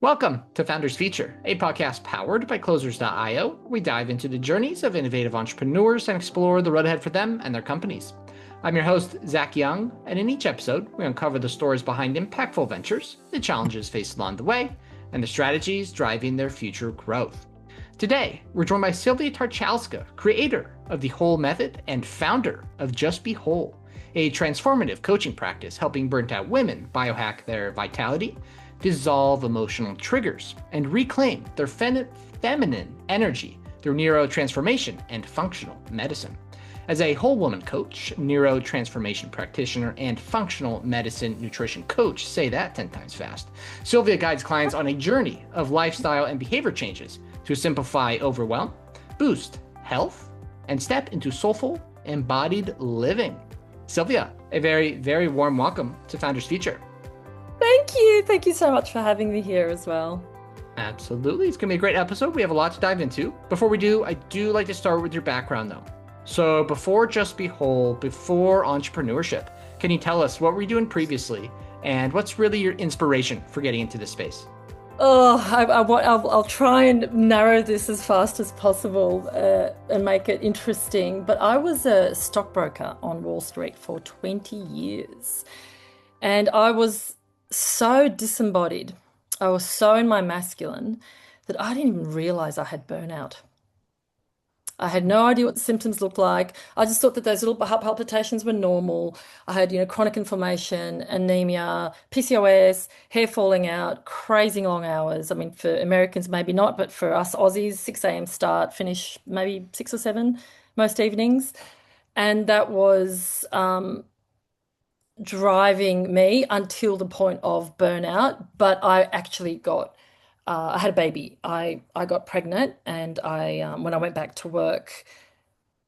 Welcome to Founders Feature, a podcast powered by Closers.io. We dive into the journeys of innovative entrepreneurs and explore the road ahead for them and their companies. I'm your host, Zach Young, and in each episode, we uncover the stories behind impactful ventures, the challenges faced along the way, and the strategies driving their future growth. Today, we're joined by Sylvia Tarczalska, creator of the Whole Method and founder of Just Be Whole, a transformative coaching practice helping burnt out women biohack their vitality, dissolve emotional triggers, and reclaim their feminine energy through neurotransformation and functional medicine. As a whole woman coach, neurotransformation practitioner, and functional medicine nutrition coach, say that 10 times fast, Sylvia guides clients on a journey of lifestyle and behavior changes to simplify overwhelm, boost health, and step into soulful, embodied living. Sylvia, a very, very warm welcome to Founders Feature. Thank you. Thank you so much for having me here as well. Absolutely. It's going to be a great episode. We have a lot to dive into. Before we do, I do like to start with your background, though. So before Just Be Whole, before entrepreneurship, can you tell us what were you doing previously and what's really your inspiration for getting into this space? I'll try and narrow this as fast as possible and make it interesting. But I was a stockbroker on Wall Street for 20 years. And I was so disembodied. I was so in my masculine that I didn't even realize I had burnout. I had no idea what the symptoms looked like. I just thought that those little palpitations were normal. I had, chronic inflammation, anemia, PCOS, hair falling out, crazy long hours. I mean, for Americans, maybe not, but for us Aussies, 6 a.m. start, finish maybe 6 or 7 most evenings. And that was driving me until the point of burnout. But I actually I had a baby. I got pregnant, and when I went back to work,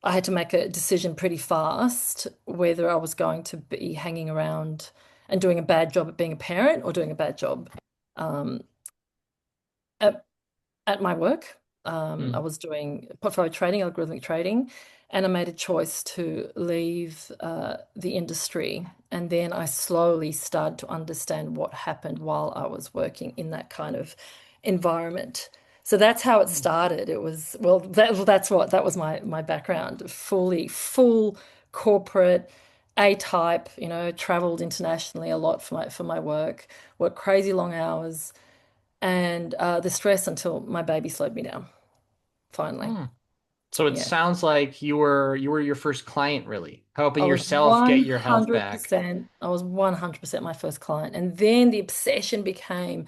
I had to make a decision pretty fast whether I was going to be hanging around and doing a bad job at being a parent or doing a bad job um, at my work. I Mm. was doing portfolio trading, algorithmic trading, and I made a choice to leave the industry. And then I slowly started to understand what happened while I was working in that kind of environment. So that's how it started. It was, well, that was my background, full corporate, A-type, traveled internationally a lot for my work, worked crazy long hours, and the stress until my baby slowed me down, finally. Mm. So it Yeah. sounds like you were your first client, really, helping I was yourself get your health back. 100%, I was 100% my first client. And then the obsession became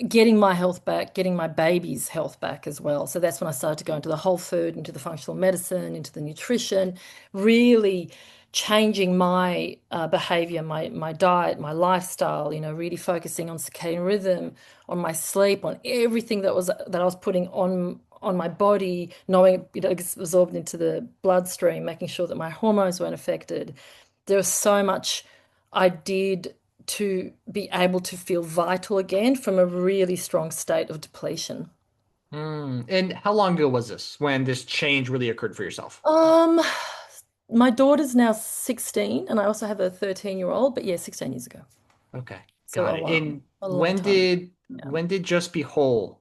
getting my health back, getting my baby's health back as well. So that's when I started to go into the whole food, into the functional medicine, into the nutrition, really changing my behavior, my diet, my lifestyle, really focusing on circadian rhythm, on my sleep, on everything that I was putting on my body, knowing it gets absorbed into the bloodstream, making sure that my hormones weren't affected. There was so much I did to be able to feel vital again from a really strong state of depletion. Mm. And how long ago was this when this change really occurred for yourself? Um, my daughter's now 16, and I also have a 13-year-old, but yeah, 16 years ago. Okay, So got it. And a long when time ago. did Yeah. when did Just Be Whole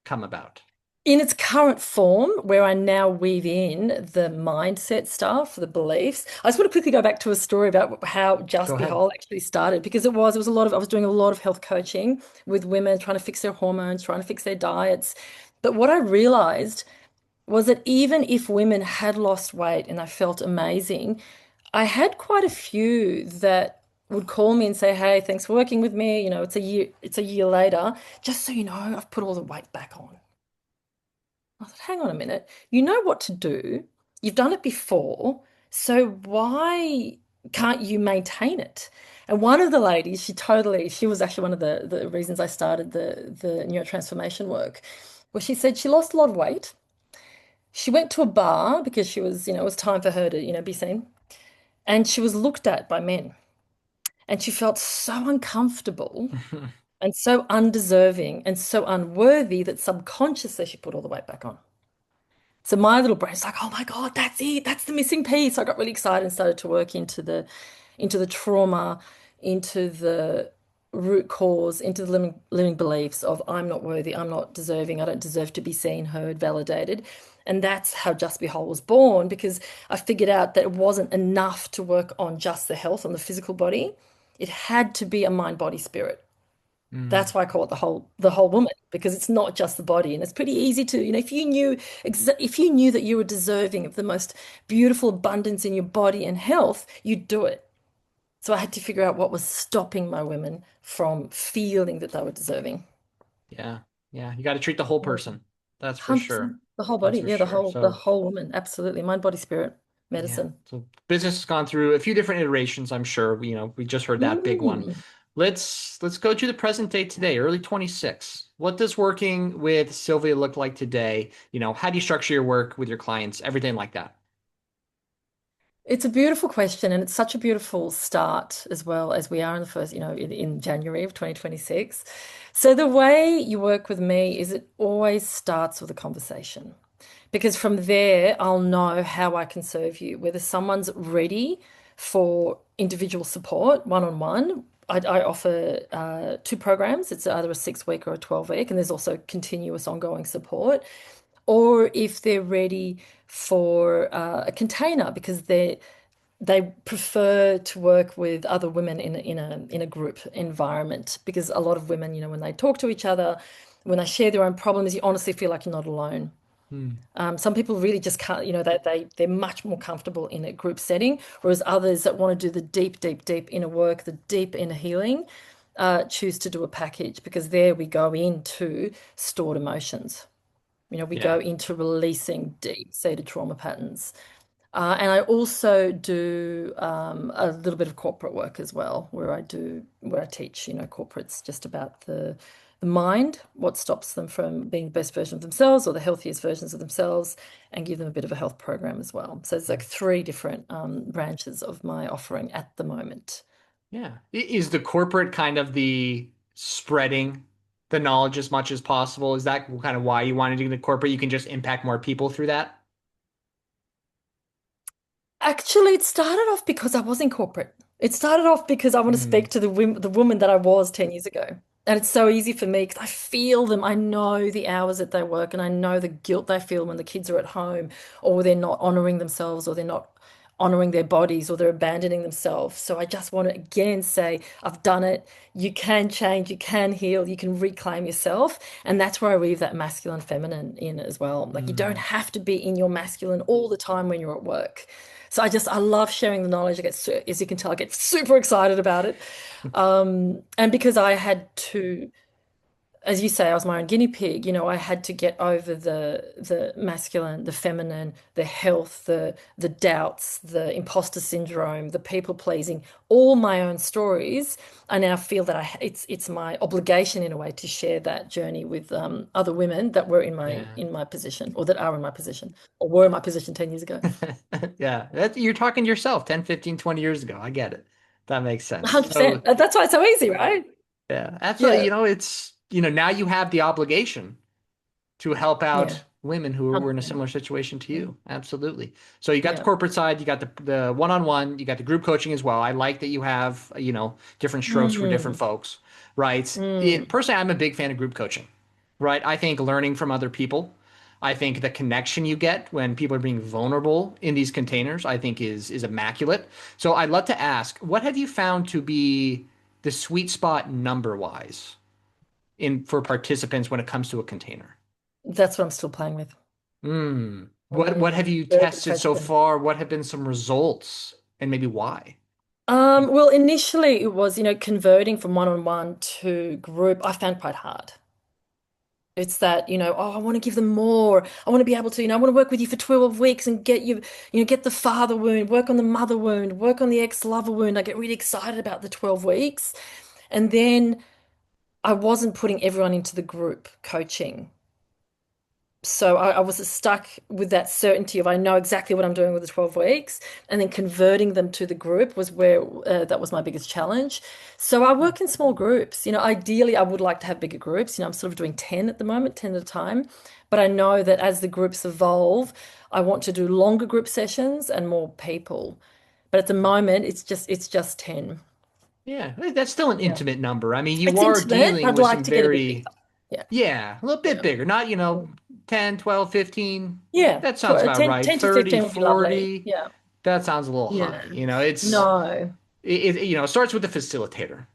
come about? In its current form, where I now weave in the mindset stuff, the beliefs, I just want to quickly go back to a story about how Go Just Be ahead. Whole actually started, because it was a lot of, I was doing a lot of health coaching with women trying to fix their hormones, trying to fix their diets. But what I realized was that even if women had lost weight and I felt amazing, I had quite a few that would call me and say, "Hey, thanks for working with me. It's a year later. Just so you know, I've put all the weight back on." I thought, hang on a minute. You know what to do. You've done it before. So why can't you maintain it? And one of the ladies, she was actually one of the reasons I started the neurotransformation work, where she said she lost a lot of weight. She went to a bar because it was time for her to, be seen. And she was looked at by men. And she felt so uncomfortable and so undeserving and so unworthy that subconsciously she put all the weight back on. So my little brain's like, oh my God, that's it. That's the missing piece. I got really excited and started to work into the trauma, into the root cause into the living beliefs of I'm not worthy, I'm not deserving, I don't deserve to be seen, heard, validated. And that's how Just Be Whole was born because I figured out that it wasn't enough to work on just the health, on the physical body. It had to be a mind, body, spirit. Mm, That's why I call it the whole woman because it's not just the body, and it's pretty easy to, if you knew if you knew that you were deserving of the most beautiful abundance in your body and health, you'd do it. So I had to figure out what was stopping my women from feeling that they were deserving. yeah. Yeah. You got to treat the whole person. That's for sure. 100%. The whole That's body. for Yeah, the sure. whole the So, whole woman. Absolutely. Mind, body, spirit, yeah. medicine. So business has gone through a few different iterations, I'm sure. We just heard that big one. Mm. Let's go to the present day today, early 26. What does working with Sylvia look like today? How do you structure your work with your clients, everything like that? It's a beautiful question, and it's such a beautiful start as well as we are in the first, in January of 2026. So the way you work with me is it always starts with a conversation. Because from there, I'll know how I can serve you, whether someone's ready for individual support, one on one. I offer two programs. It's either a 6 week or a 12 week, and there's also continuous ongoing support. Or if they're ready for a container because they prefer to work with other women in a group environment because a lot of women, when they talk to each other, when they share their own problems, you honestly feel like you're not alone. Hmm. Some people really just can't, they're much more comfortable in a group setting, whereas others that want to do the deep, deep, deep inner work, the deep inner healing, choose to do a package because there we go into stored emotions. We go Yeah. into releasing deep-seated trauma patterns. And I also do a little bit of corporate work as well, where I teach, corporates just about the mind, what stops them from being the best version of themselves or the healthiest versions of themselves, and give them a bit of a health program as well. So it's like three different branches of my offering at the moment. Yeah. Is the corporate kind of the spreading the knowledge as much as possible? Is that kind of why you wanted to do the corporate? You can just impact more people through that? Actually, it started off because I was in corporate. It started off because I want to Hmm. speak to the woman that I was 10 years ago. And it's so easy for me because I feel them. I know the hours that they work and I know the guilt they feel when the kids are at home or they're not honoring themselves or they're not honoring their bodies or they're abandoning themselves. So I just want to again say, I've done it. You can change, you can heal, you can reclaim yourself. And that's where I weave that masculine feminine in as well. Like you don't Hmm. have to be in your masculine all the time when you're at work. So I love sharing the knowledge. As you can tell, I get super excited about it. And because I had to, as you say, I was my own guinea pig. I had to get over the masculine, the feminine, the health, the doubts, the imposter syndrome, the people pleasing, all my own stories. I now feel that it's my obligation in a way to share that journey with other women that were in my Yeah. in my position or that are in my position or were in my position 10 years ago. Yeah. You're talking to yourself 10, 15, 20 years ago. I get it. That makes sense. So, 100%. That's why it's so easy, right? yeah, absolutely. Yeah. Now you have the obligation to help Yeah. out women who were in a 100%. similar situation to you. Absolutely. So you got the Yeah. corporate side, you got the one-on-one, you got the group coaching as well. I like that you have, different strokes for different Mm, folks, right? mm. Personally, I'm a big fan of group coaching, right? I think learning from other people, I think the connection you get when people are being vulnerable in these containers, I think is immaculate. So I'd love to ask, what have you found to be the sweet spot number wise in for participants when it comes to a container? That's what I'm still playing with. What have you Very good tested so question. far? What have been some results and maybe why? Well, initially it was, converting from one-on-one to group, I found quite hard. It's that, oh, I want to give them more. I want to be able to, I want to work with you for 12 weeks and get you, get the father wound, work on the mother wound, work on the ex-lover wound. I get really excited about the 12 weeks. And then I wasn't putting everyone into the group coaching. So I was stuck with that certainty of I know exactly what I'm doing with the 12 weeks, and then converting them to the group was where that was my biggest challenge. So I work in small groups. Ideally, I would like to have bigger groups. I'm sort of doing 10 at the moment, 10 at a time. But I know that as the groups evolve, I want to do longer group sessions and more people. But at the moment, it's just 10. Yeah, that's still an Yeah. intimate number. I mean, you It's are intimate. dealing I'd with like some to get a bit bigger. very, Yeah. yeah, a little bit Yeah. bigger, not, Mm. 10, 12, 15. Yeah. That sounds about 10, right. 10 to 30, 15 would be lovely. 40. Yeah. That sounds a little Yeah. high. No, It starts with the facilitator,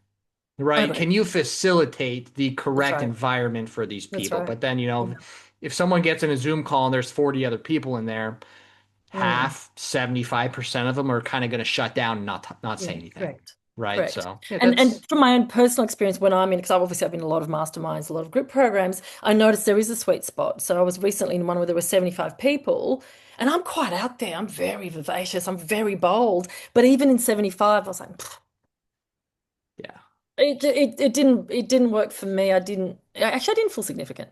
I right? agree. Can you facilitate the That's correct right. environment for these That's people? right. But then, Yeah. if someone gets in a Zoom call and there's 40 other people in there, Mm. half, 75% of them are kind of going to shut down and not say Yeah, anything, correct. right? Correct. So, yeah, And that's from my own personal experience when I'm in, because I've been in a lot of masterminds, a lot of group programs, I noticed there is a sweet spot. So I was recently in one where there were 75 people, and I'm quite out there. I'm very vivacious. I'm very bold. But even in 75, I was like, "Pfft." yeah. It didn't work for me. I didn't feel significant.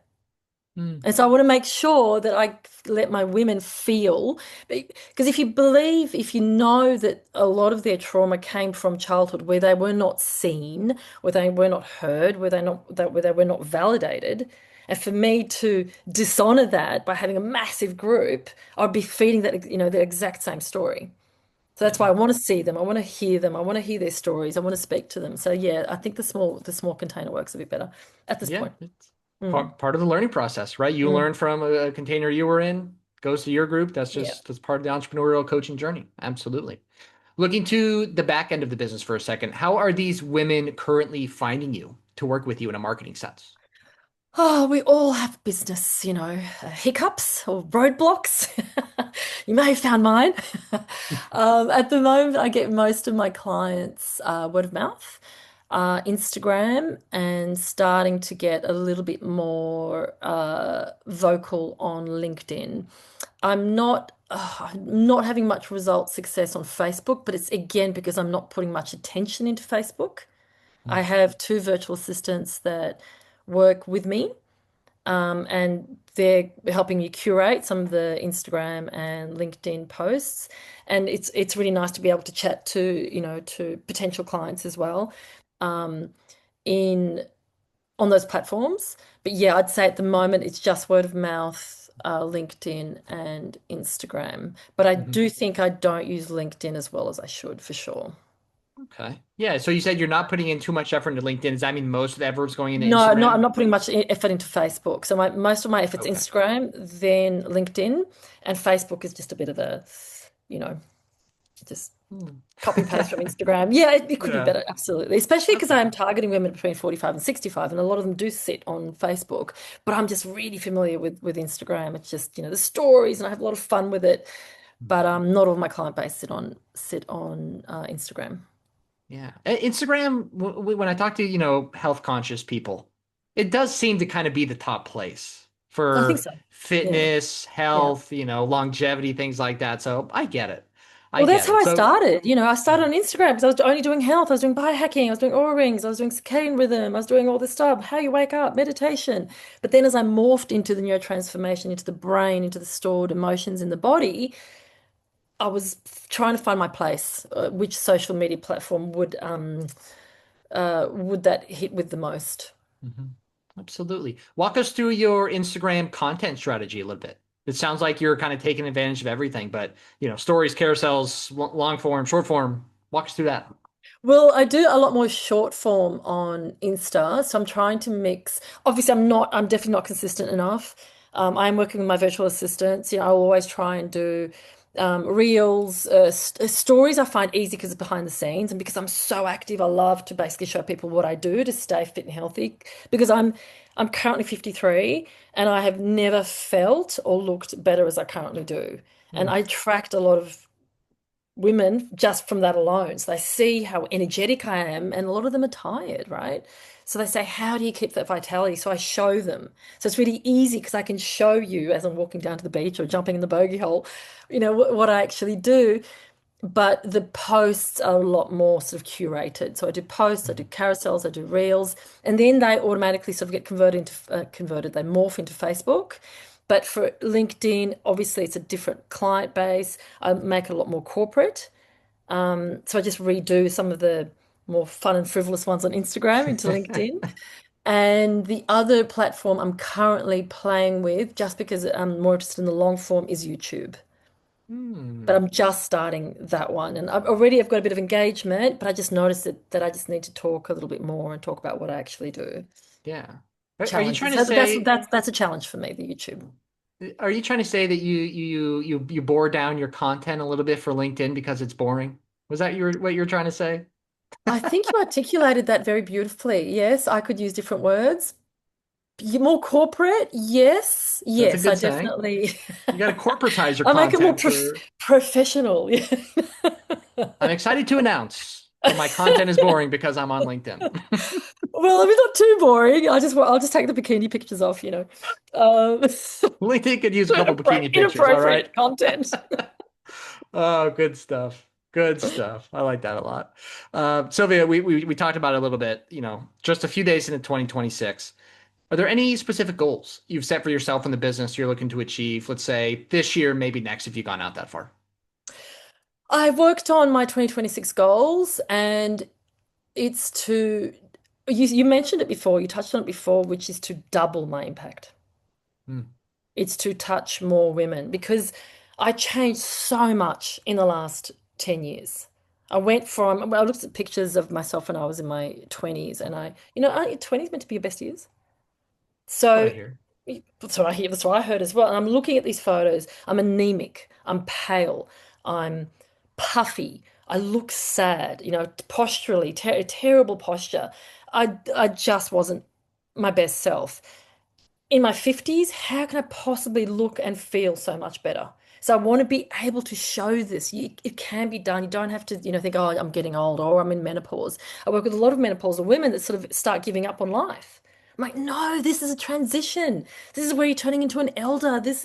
Hmm. And so I want to make sure that I let my women feel, because if you know that a lot of their trauma came from childhood where they were not seen, where they were not heard, where they were not validated, and for me to dishonor that by having a massive group, I'd be feeding that, the exact same story. So that's why I Yeah. want to see them. I want to hear them. I want to hear their stories. I want to speak to them. So yeah, I think the small container works a bit better at this Yeah. point. It's Mm, part of the learning process, right? You mm, learn from a container you were in, goes to your group. yeah. That's part of the entrepreneurial coaching journey. Absolutely. Looking to the back end of the business for a second, how are these women currently finding you to work with you in a marketing sense? Oh, we all have business, hiccups or roadblocks. You may have found mine. At the moment, I get most of my clients word of mouth, Instagram, and starting to get a little bit more vocal on LinkedIn. I'm not having much result success on Facebook, but it's again because I'm not putting much attention into Facebook. I have two virtual assistants that work with me, and they're helping you curate some of the Instagram and LinkedIn posts. And it's really nice to be able to chat to potential clients as well, in on those platforms. But yeah, I'd say at the moment it's just word of mouth, LinkedIn and Instagram. But I Mhm. do think I don't use LinkedIn as well as I should, for sure. Okay. Yeah. So you said you're not putting in too much effort into LinkedIn. Does that mean most of the effort is going into No, no, I'm Instagram? not putting much effort into Facebook. So most of my effort's Okay. Instagram, then LinkedIn, and Facebook is just a bit of you know, just Hmm. copy paste from Instagram. Yeah, it could be Yeah. better, absolutely. Especially because Okay. I'm targeting women between 45 and 65, and a lot of them do sit on Facebook. But I'm just really familiar with Instagram. It's just, the stories, and I have a lot of fun with it. But not all of my client base sit on Instagram. Yeah. Instagram, when I talk to, health conscious people, it does seem to kind of be the top place I think for so. Yeah. fitness, Yeah. health, longevity, things like that. So I get it. I Well, that's get how it. I So, started. I started on Instagram because I was only doing health. I was doing biohacking. I was doing aura rings. I was doing circadian rhythm. I was doing all this stuff, how you wake up, meditation. But then as I morphed into the neurotransformation, into the brain, into the stored emotions in the body, I was trying to find my place. Which social media platform would that hit with the most? mhm. Absolutely. Walk us through your Instagram content strategy a little bit. It sounds like you're kind of taking advantage of everything, but, stories, carousels, long form, short form. Walk us through that. Well, I do a lot more short form on Insta, so I'm trying to mix. Obviously, I'm definitely not consistent enough. I'm working with my virtual assistants. I'll always try and do reels, stories. I find easy because it's behind the scenes, and because I'm so active, I love to basically show people what I do to stay fit and healthy. Because I'm currently 53, and I have never felt or looked better as I currently do. And Hmm. I attract a lot of women just from that alone. So they see how energetic I am, and a lot of them are tired, right? So they say, how do you keep that vitality? So I show them. So it's really easy because I can show you as I'm walking down to the beach or jumping in the bogey hole, what I actually do. But the posts are a lot more sort of curated. So I do posts, I do carousels, I do reels, and then they automatically sort of get they morph into Facebook. But for LinkedIn, obviously it's a different client base. I make it a lot more corporate. So I just redo some of the more fun and frivolous ones on Instagram into LinkedIn. And the other platform I'm currently playing with, just because I'm more interested in the long form, is YouTube. But Hmm. I'm just starting that one, and I've got a bit of engagement, but I just noticed that I just need to talk a little bit more and talk about what I actually do. Yeah. Are you trying Challenges. to So that's say, that's that's a challenge for me, the YouTube. are you trying to say that you bore down your content a little bit for LinkedIn because it's boring? Was that what you're trying to say? I think you articulated that very beautifully. Yes, I could use different words. More corporate? Yes. That's a Yes, I good saying. definitely You got to corporatize your I make it more content for. professional. Yeah. I'm excited to announce that my content is boring because I'm on LinkedIn. Well, if it's not too boring, I'll just take the bikini pictures off, Um, LinkedIn could use a couple bikini pictures. All right. inappropriate content. Oh, good stuff. Good stuff. I like that a lot. Sylvia, we talked about it a little bit, just a few days into 2026. Are there any specific goals you've set for yourself in the business you're looking to achieve, let's say this year, maybe next, if you've gone out that far? I've worked on my 2026 goals, and it's to you mentioned it before, you touched on it before, which is to double my impact. Hmm. It's to touch more women because I changed so much in the last 10 years. I looked at pictures of myself when I was in my 20s, and aren't your 20s meant to be your best years? That's what I So hear. that's what I hear, that's what I heard as well. And I'm looking at these photos. I'm anemic, I'm pale, I'm puffy, I look sad, posturally, terrible posture. I just wasn't my best self. In my 50s, how can I possibly look and feel so much better? So I want to be able to show this. It can be done. You don't have to, think, oh, I'm getting old or I'm in menopause. I work with a lot of menopausal women that sort of start giving up on life. I'm like, no, this is a transition. This is where you're turning into an elder. It's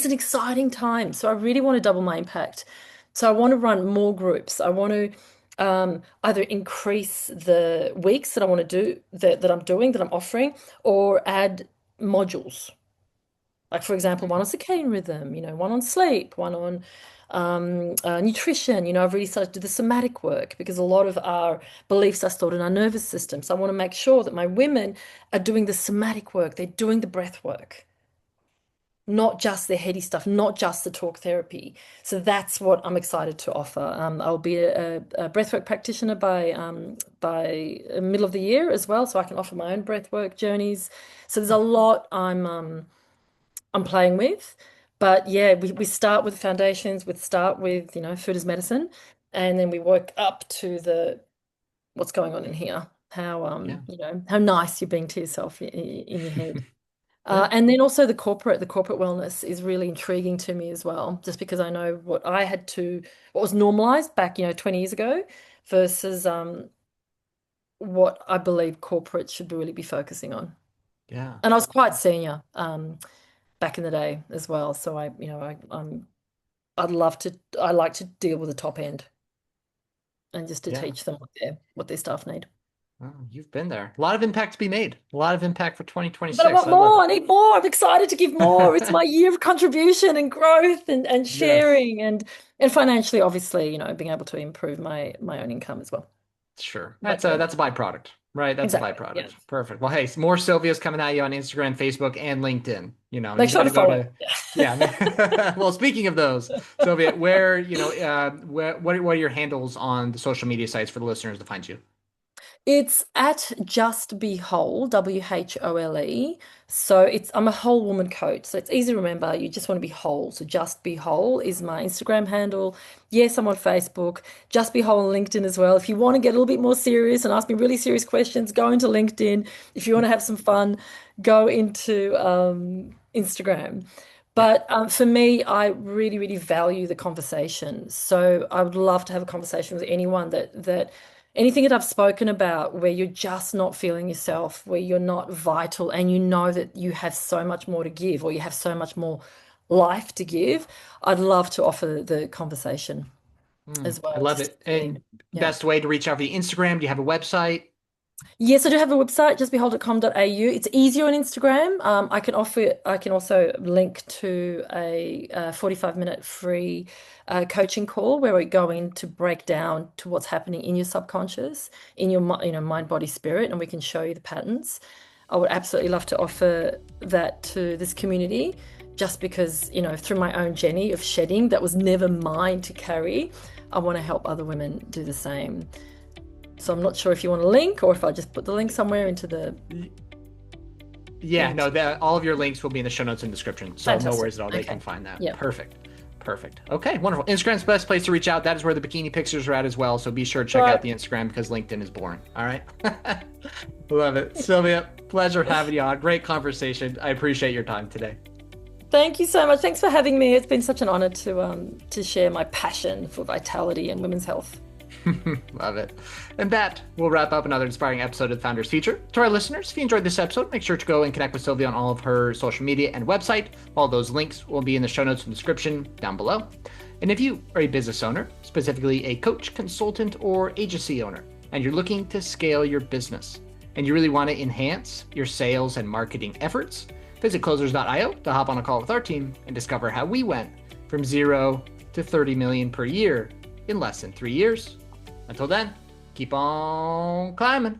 an exciting time. So I really want to double my impact. So I want to run more groups. I want to either increase the weeks that I want to do that I'm offering, or add modules. Like, for example, one on circadian rhythm, one on sleep, one on nutrition. I've really started to do the somatic work because a lot of our beliefs are stored in our nervous system. So I want to make sure that my women are doing the somatic work, they're doing the breath work, not just the heady stuff, not just the talk therapy. So that's what I'm excited to offer. I'll be a breathwork practitioner by middle of the year as well, so I can offer my own breathwork journeys. So there's a lot I'm playing with. But yeah, we start with foundations, we start with, food as medicine, and then we work up to the what's going on in here. How Yeah. how nice you're being to yourself in your head. Yeah. And then also the corporate wellness is really intriguing to me as well, just because I know what was normalized back, 20 years ago versus what I believe corporate should really be focusing on. Yeah. And I was quite senior back in the day as well, so I like to deal with the top end and just to Yeah. teach them what their staff need. Oh, you've been there. A lot of impact to be made. A lot of impact for But I 2026. want I love more. it. I need more. I'm excited to give more. It's my year of contribution and growth and Yes. sharing and financially, obviously, being able to improve my own income as well. Sure. But That's yeah, a byproduct, right? That's a exactly. Yeah. byproduct. Perfect. Well, hey, more Sylvia's coming at you on Instagram, Facebook, and LinkedIn. Make You got sure to to go follow. to, yeah. Well, speaking of those, Sylvia, what are your handles on the social media sites for the listeners to find you? It's at Just Be Whole, WHOLE. So I'm a whole woman coach. So it's easy to remember. You just want to be whole. So Just Be Whole is my Instagram handle. Yes, I'm on Facebook. Just Be Whole on LinkedIn as well. If you want to get a little bit more serious and ask me really serious questions, go into LinkedIn. If you want to have some fun, go into Instagram. Yeah. But for me, I really, really value the conversation. So I would love to have a conversation with anyone that anything that I've spoken about where you're just not feeling yourself, where you're not vital, and you know that you have so much more to give or you have so much more life to give, I'd love to offer the conversation as I well, love just to it. see. And Yeah. best way to reach out via Instagram. Do you have a website? Yes, I do have a website, justbehold.com.au. It's easier on Instagram. I can also link to a 45-minute free coaching call where we go in to break down to what's happening in your subconscious, in your mind, body, spirit, and we can show you the patterns. I would absolutely love to offer that to this community just because, through my own journey of shedding that was never mine to carry, I want to help other women do the same. So I'm not sure if you want a link or if I just put the link somewhere into the... Yeah, no, all of your links will be in the show notes and description. So Fantastic. No worries at all. They Okay. can find that. Yeah. Perfect. Okay, wonderful. Instagram's the best place to reach out. That is where the bikini pictures are at as well. So be sure to check out the Instagram because LinkedIn is boring. All right. Love it. Sylvia, pleasure having you on. Great conversation. I appreciate your time today. Thank you so much. Thanks for having me. It's been such an honor to share my passion for vitality and women's health. Love it. And that will wrap up another inspiring episode of the Founders Feature. To our listeners, if you enjoyed this episode, make sure to go and connect with Sylvia on all of her social media and website. All those links will be in the show notes and description down below. And if you are a business owner, specifically a coach, consultant, or agency owner, and you're looking to scale your business, and you really want to enhance your sales and marketing efforts, visit closers.io to hop on a call with our team and discover how we went from 0 to 30 million per year in less than 3 years. Until then, keep on climbing.